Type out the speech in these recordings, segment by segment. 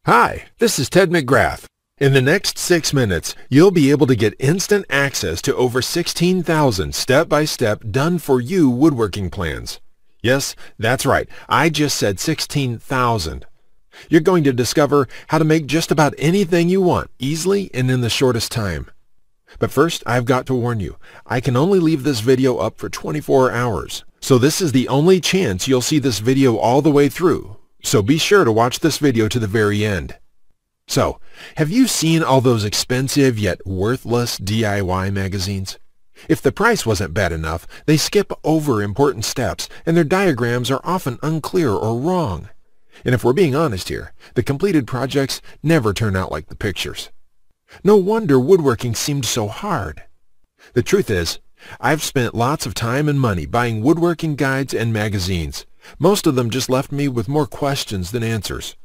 Hi, this is Ted McGrath. In the next 6 minutes, you'll be able to get instant access to over 16,000 step-by-step done-for-you woodworking plans. Yes, that's right. I just said 16,000. You're going to discover how to make just about anything you want easily and in the shortest time. But first, I've got to warn you, I can only leave this video up for 24 hours. So this is the only chance you'll see this video all the way through. So be sure to watch this video to the very end. So, have you seen all those expensive yet worthless DIY magazines? If the price wasn't bad enough, they skip over important steps and their diagrams are often unclear or wrong. And if we're being honest here, the completed projects never turn out like the pictures. No wonder woodworking seemed so hard. The truth is, I've spent lots of time and money buying woodworking guides and magazines. Most of them just left me with more questions than answers.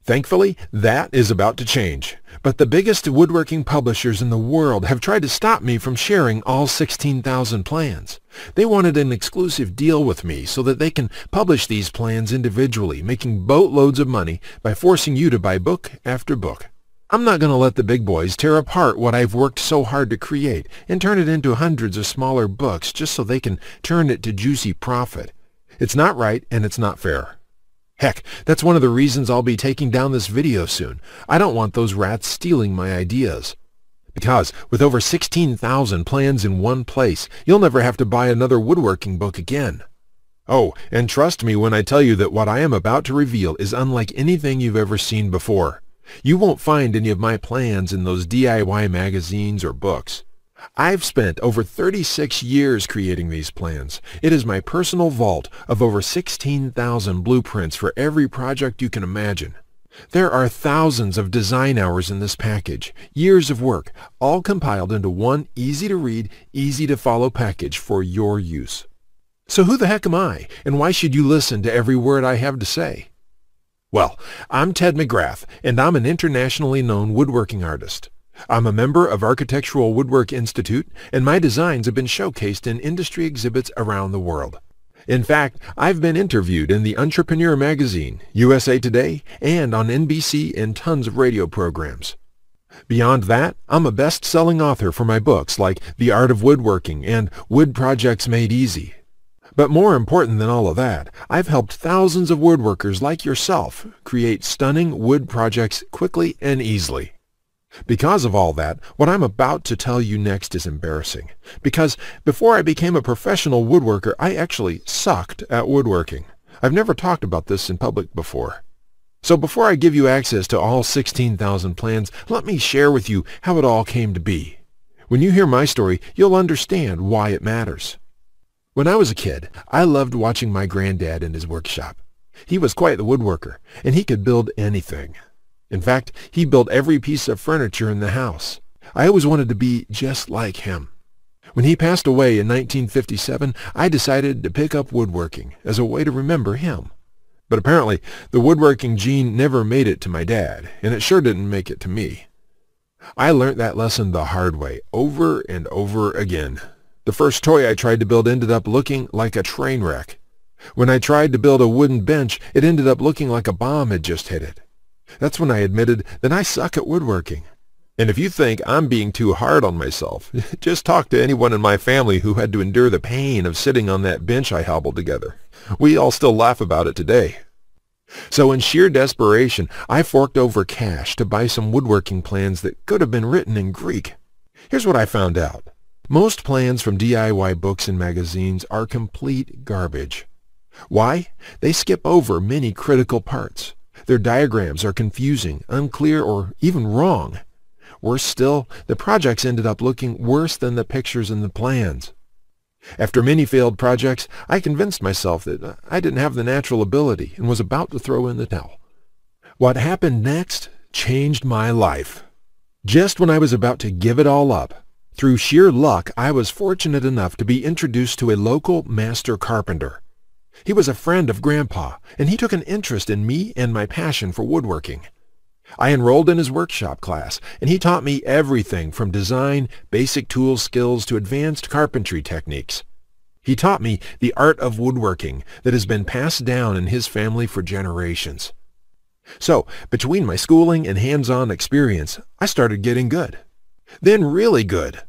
Thankfully, that is about to change. But the biggest woodworking publishers in the world have tried to stop me from sharing all 16,000 plans. They wanted an exclusive deal with me so that they can publish these plans individually, making boatloads of money by forcing you to buy book after book. I'm not going to let the big boys tear apart what I've worked so hard to create and turn it into hundreds of smaller books just so they can turn it to juicy profit. It's not right and it's not fair. Heck, that's one of the reasons I'll be taking down this video soon. I don't want those rats stealing my ideas. Because with over 16,000 plans in one place, you'll never have to buy another woodworking book again. Oh, and trust me when I tell you that what I am about to reveal is unlike anything you've ever seen before. You won't find any of my plans in those DIY magazines or books. I've spent over 36 years creating these plans. It is my personal vault of over 16,000 blueprints for every project you can imagine. There are thousands of design hours in this package, years of work, all compiled into one easy-to-read, easy-to-follow package for your use. So who the heck am I, and why should you listen to every word I have to say? Well, I'm Ted McGrath, and I'm an internationally known woodworking artist. I'm a member of Architectural Woodwork Institute, and my designs have been showcased in industry exhibits around the world. In fact, I've been interviewed in the Entrepreneur magazine, USA Today, and on NBC and tons of radio programs. Beyond that, I'm a best-selling author for my books like The Art of Woodworking and Wood Projects Made Easy. But more important than all of that, I've helped thousands of woodworkers like yourself create stunning wood projects quickly and easily. Because of all that, what I'm about to tell you next is embarrassing. Because before I became a professional woodworker, I actually sucked at woodworking. I've never talked about this in public before. So before I give you access to all 16,000 plans, let me share with you how it all came to be. When you hear my story, you'll understand why it matters. When I was a kid, I loved watching my granddad in his workshop. He was quite the woodworker, and he could build anything. In fact, he built every piece of furniture in the house. I always wanted to be just like him. When he passed away in 1957, I decided to pick up woodworking as a way to remember him. But apparently, the woodworking gene never made it to my dad, and it sure didn't make it to me. I learned that lesson the hard way, over and over again. The first toy I tried to build ended up looking like a train wreck. When I tried to build a wooden bench, it ended up looking like a bomb had just hit it. That's when I admitted that I suck at woodworking. And if you think I'm being too hard on myself, just talk to anyone in my family who had to endure the pain of sitting on that bench I hobbled together. We all still laugh about it today. So in sheer desperation, I forked over cash to buy some woodworking plans that could have been written in Greek. Here's what I found out. Most plans from DIY books and magazines are complete garbage. Why? They skip over many critical parts. Their diagrams are confusing, unclear, or even wrong. Worse still, the projects ended up looking worse than the pictures in the plans. After many failed projects, I convinced myself that I didn't have the natural ability and was about to throw in the towel. What happened next changed my life. Just when I was about to give it all up, through sheer luck, I was fortunate enough to be introduced to a local master carpenter. He was a friend of Grandpa, and he took an interest in me and my passion for woodworking. I enrolled in his workshop class, and he taught me everything from design, basic tool skills to advanced carpentry techniques. He taught me the art of woodworking that has been passed down in his family for generations. So, between my schooling and hands-on experience, I started getting good. Then really good.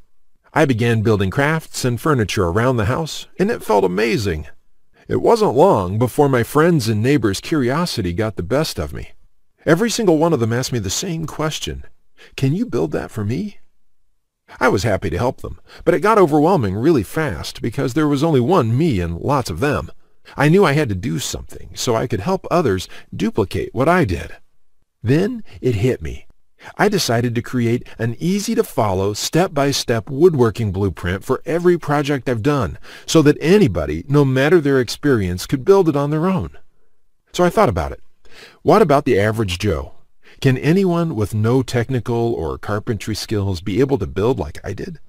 I began building crafts and furniture around the house, and it felt amazing. It wasn't long before my friends' and neighbors' curiosity got the best of me. Every single one of them asked me the same question. Can you build that for me? I was happy to help them, but it got overwhelming really fast because there was only one me and lots of them. I knew I had to do something so I could help others duplicate what I did. Then it hit me. I decided to create an easy-to-follow, step-by-step woodworking blueprint for every project I've done so that anybody, no matter their experience, could build it on their own. So I thought about it. What about the average Joe? Can anyone with no technical or carpentry skills be able to build like I did?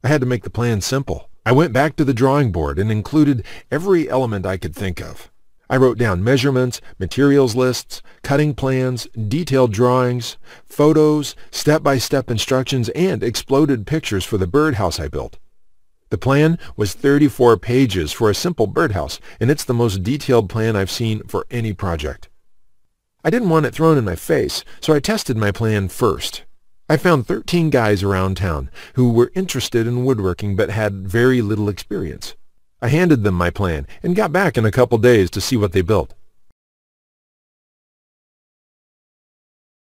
I had to make the plan simple. I went back to the drawing board and included every element I could think of. I wrote down measurements, materials lists, cutting plans, detailed drawings, photos, step-by-step instructions, and exploded pictures for the birdhouse I built. The plan was 34 pages for a simple birdhouse, and it's the most detailed plan I've seen for any project. I didn't want it thrown in my face, so I tested my plan first. I found 13 guys around town who were interested in woodworking but had very little experience. I handed them my plan and got back in a couple days to see what they built.